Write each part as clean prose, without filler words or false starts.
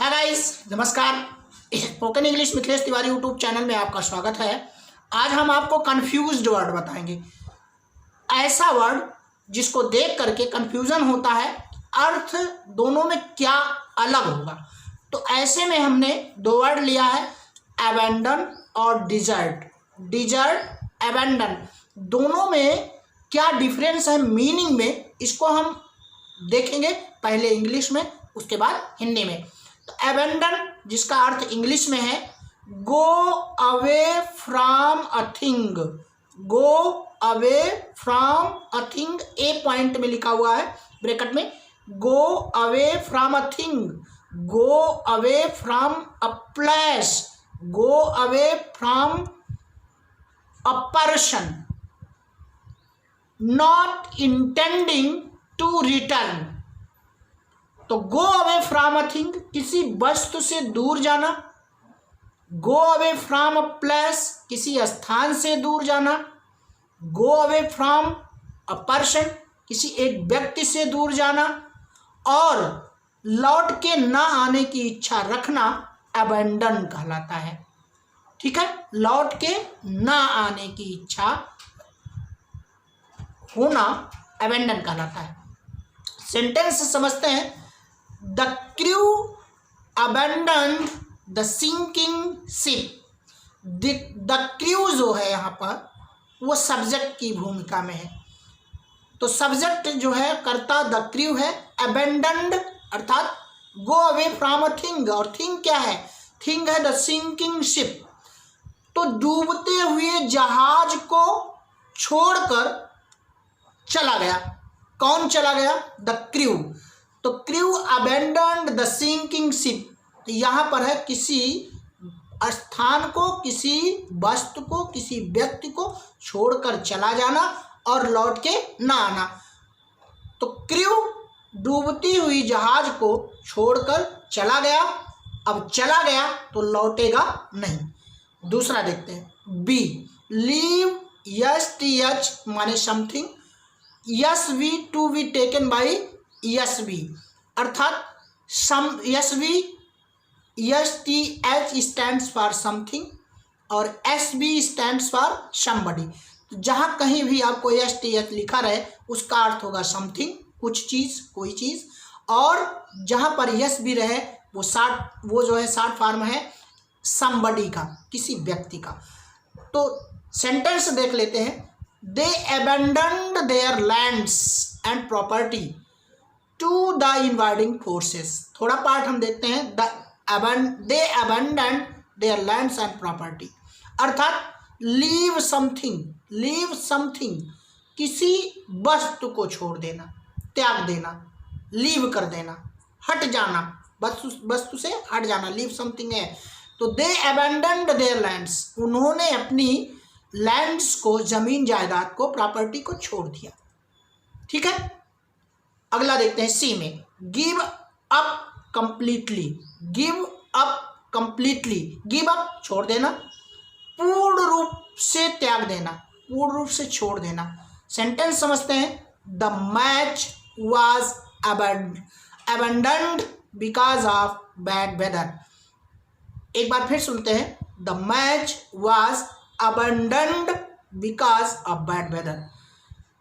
है गाइस, नमस्कार। Spoken English Mithilesh Tiwari YouTube channel में आपका स्वागत है। आज हम आपको कंफ्यूज्ड वर्ड बताएंगे, ऐसा वर्ड जिसको देख करके कंफ्यूजन होता है, अर्थ दोनों में क्या अलग होगा। तो ऐसे में हमने दो वर्ड लिया है, अबैंडन और डिजर्ट। डिजर्ट, अबैंडन, दोनों में क्या डिफरेंस है मीनिंग में, इसको हम देखेंगे। पहले इंग्लिश में, उसके बाद हिंदी में। तो अबैंडन जिसका अर्थ इंग्लिश में है go away from a thing. Go away from a thing, a point में लिखा हुआ है ब्रैकेट में, go away from a thing, go away from a place, go away from a person, not intending to return. तो go away from a thing, किसी वस्तु से दूर जाना। Go away from a place, किसी स्थान से दूर जाना। Go away from a person, किसी एक व्यक्ति से दूर जाना। और लौट के ना आने की इच्छा रखना अबैंडन कहलाता है। ठीक है, लौट के ना आने की इच्छा होना अबैंडन कहलाता है। सेंटेंस समझते हैं। The crew abandoned the sinking ship. The crew जो है यहाँ पर वो सब्जेक्ट की भूमिका में है। तो सब्जेक्ट जो है कर्ता द क्रू है, अबैंडन्ड अर्थात गो अवे फ्रॉम अ थिंग, और थिंग क्या है? थिंग है द सिंकिंग शिप। तो डूबते हुए जहाज को छोड़कर चला गया। कौन चला गया? The crew. तो crew abandoned the sinking ship, तो यहाँ पर है किसी स्थान को, किसी वस्तु को, किसी व्यक्ति को छोड़कर चला जाना और लौट के ना आना। तो क्रू डूबती हुई जहाज को छोड़कर चला गया। अब चला गया तो लौटेगा नहीं। दूसरा देखते हैं, B, leave, S T H माने something, S V to be taken by S B, अर्थात some, S V, S T H stands for something और S B stands for somebody. तो जहाँ कहीं भी आपको एस टी एच लिखा रहे उसका अर्थ होगा समथिंग, कुछ चीज़, कोई चीज़। और जहाँ पर यस भी रहे वो जो है शॉर्ट फॉर्म है समबडी का, किसी व्यक्ति का। तो सेंटेंस देख लेते हैं। They abandoned their lands and property to the invading forces. थोड़ा पार्ट हम देखते हैं। They abandoned their lands and property, अर्थात लीव समथिंग, लीव समथिंग, किसी वस्तु को छोड़ देना, त्याग देना, लीव कर देना, हट जाना, वस्तु से हट जाना, लीव समथिंग है। तो दे अबैंडन्ड देयर लैंड्स, उन्होंने अपनी लैंड्स को, जमीन जायदाद को, प्रॉपर्टी को छोड़ दिया। ठीक है, अगला देखते हैं सी में, give up completely. Give up completely, give up छोड़ देना, पूर्ण रूप से त्याग देना, पूर्ण रूप से छोड़ देना। सेंटेंस समझते हैं। The match was abandoned because of bad weather. एक बार फिर सुनते हैं। The match was abandoned because of bad weather.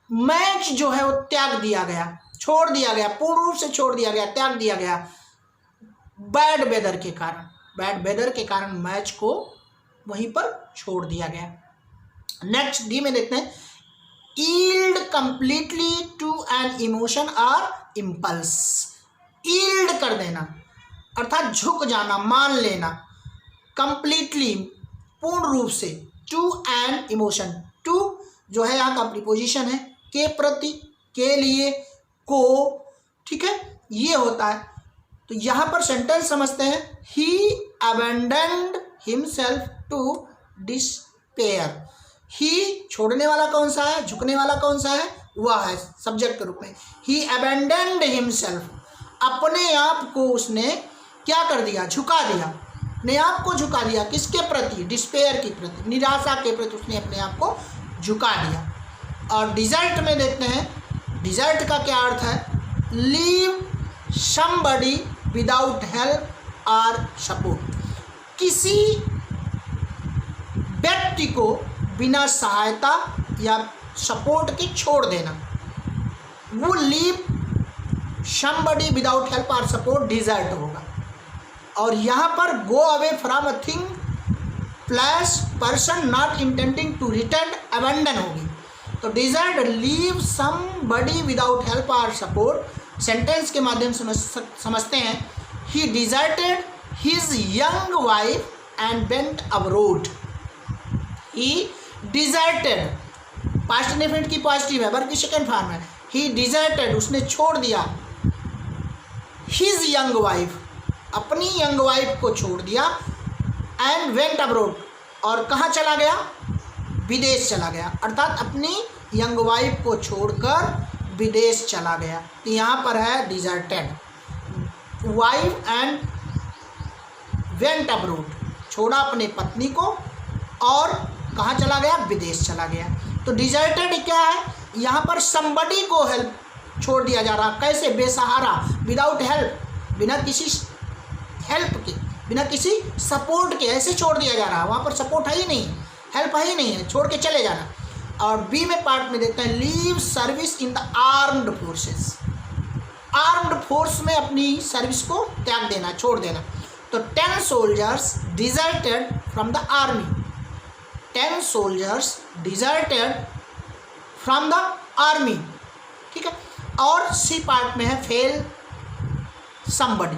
Match जो है वो त्याग दिया गया, छोड़ दिया गया, पूर्ण रूप से छोड़ दिया गया, त्याग दिया गया बैड वेदर के कारण। बैड वेदर के कारण मैच को वहीं पर छोड़ दिया गया। नेक्स्ट डी में देखते हैं। Yield completely to an emotion और इम्पल्स। यील्ड कर देना अर्थात झुक जाना, मान लेना। कंप्लीटली पूर्ण रूप से, टू एन इमोशन, टू जो है यहाँ का प्रीपोजिशन है, के प्रति, के लिए, को, ठीक है, ये होता है। तो यहाँ पर सेंटेंस समझते हैं। ही अबैंडन्ड हिमसेल्फ टू डिस्पेयर। ही छोड़ने वाला कौन सा है, झुकने वाला कौन सा है, वह है सब्जेक्ट के रूप में। ही अबैंडन्ड हिमसेल्फ, अपने आप को उसने क्या कर दिया, झुका दिया, अपने आप को झुका दिया। किसके प्रति? डिस्पेयर के प्रति, निराशा के प्रति उसने अपने आप को झुका दिया। और डिजर्ट में देखते हैं। डिजर्ट का क्या अर्थ है? Leave somebody without help or support. किसी व्यक्ति को बिना सहायता या सपोर्ट के छोड़ देना, वो लीव somebody विदाउट हेल्प और सपोर्ट डिजर्ट होगा। और यहाँ पर go away from a thing plus person not intending to return abandon होगी। तो desert leave somebody without help और सपोर्ट सेंटेंस के माध्यम से समझते हैं। He deserted his young wife and went abroad. He deserted past indefinite की positive है, वर्ब की सेकंड फॉर्म है। ही डिजर्टेड उसने छोड़ दिया, हिज यंग वाइफ अपनी यंग वाइफ को छोड़ दिया, एंड वेंट अब्रोड और कहाँ चला गया, विदेश चला गया, अर्थात अपनी यंग वाइफ को छोड़कर विदेश चला गया। तो यहाँ पर है deserted wife and went abroad, छोड़ा अपने पत्नी को और कहाँ चला गया, विदेश चला गया। तो डिजर्टेड क्या है, यहाँ पर समबडी को हेल्प छोड़ दिया जा रहा, कैसे, बेसहारा, विदाउट हेल्प, बिना किसी हेल्प के, बिना किसी सपोर्ट के ऐसे छोड़ दिया जा रहा। वहाँ पर सपोर्ट है ही नहीं, हेल्प है ही नहीं है, छोड़ के चले जाना। और बी में पार्ट में देखते हैं leave service in the armed forces. Armed force में अपनी सर्विस को त्याग देना, छोड़ देना। तो 10 soldiers deserted from the army. 10 soldiers deserted from the army, ठीक है। और सी पार्ट में है फेल समबडी,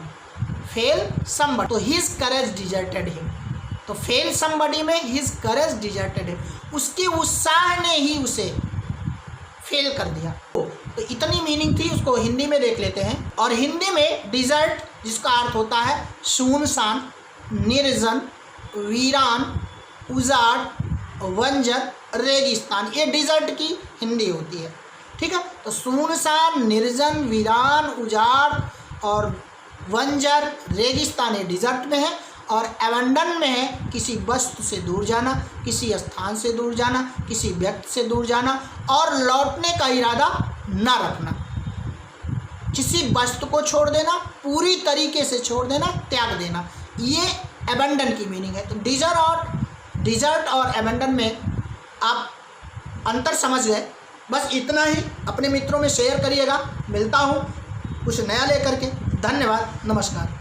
फेल समबडी। तो हिज करेज डिजर्टेड हिम। तो फेल समबडी में हिज करेज डिजर्टेड हिम, उसके उत्साह ने ही उसे फेल कर दिया। तो इतनी मीनिंग थी, उसको हिंदी में देख लेते हैं। और हिंदी में डिजर्ट जिसका अर्थ होता है सुनसान, निर्जन, वीरान, उजाड़, वंजर, रेगिस्तान, ये डिजर्ट की हिंदी होती है, ठीक है। तो सुनसान, निर्जन, वीरान, उजाड़ और वंजर, रेगिस्तान ये डिजर्ट में है। और एबंडन में है किसी वस्तु से दूर जाना, किसी स्थान से दूर जाना, किसी व्यक्ति से दूर जाना और लौटने का इरादा न रखना। किसी वस्तु को छोड़ देना, पूरी तरीके से छोड़ देना, त्याग देना, ये एबंडन की मीनिंग है। तो डिजर्ट और एबंडन में आप अंतर समझ गए। बस इतना ही, अपने मित्रों में शेयर करिएगा। मिलता हूँ कुछ नया लेकर के। धन्यवाद, नमस्कार।